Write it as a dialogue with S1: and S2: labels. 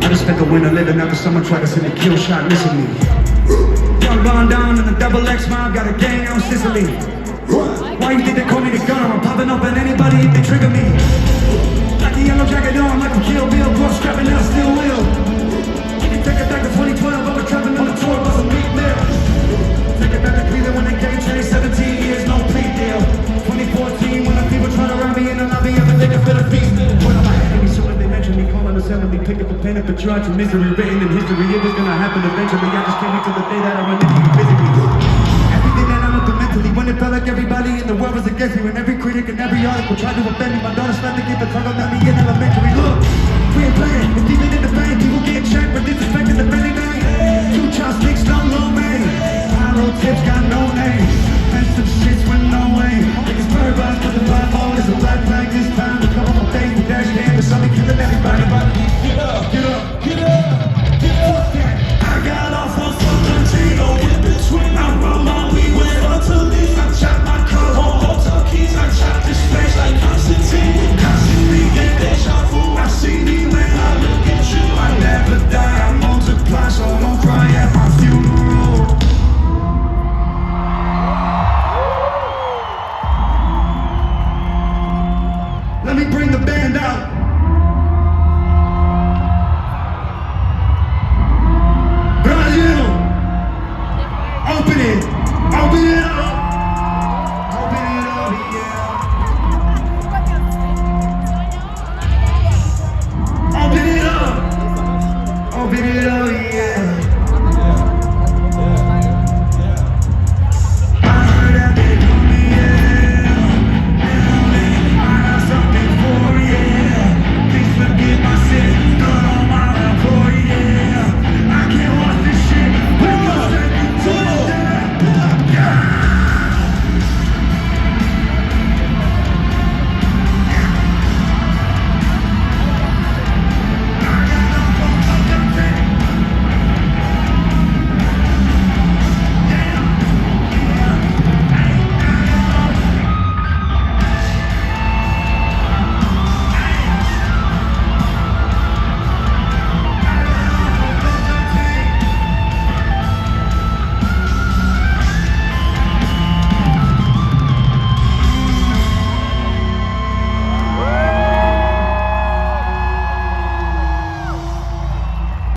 S1: I just spent the winter living after someone tried to send a kill shot missing me. Young Von Down and the double X mob got a gang on Sicily. Why you think they call me the gunner? I'm popping up at anybody if they trigger me. Like a yellow jacket on, like a Kill Bill, bro, strapping and I still will. You can take it back to 2012, I was trapping on the tour, was a big deal. Take it back to Cleveland when they gave Trey 17 years, no plea deal. 2014 when the people trying to rob me in the lobby, I've been looking for the feast. Point on my enemy, soon as they mention me, calling us enemy, pick up a pen and picture out your misery, written in history. It was gonna happen eventually, I just can't wait till the day that I run into you physically. Everything that I'm up to mentally, when it felt like everybody in the world was against me, when every critic and every article tried to offend me, my daughter started to keep a tongue on me in elementary. Look, we ain't playing.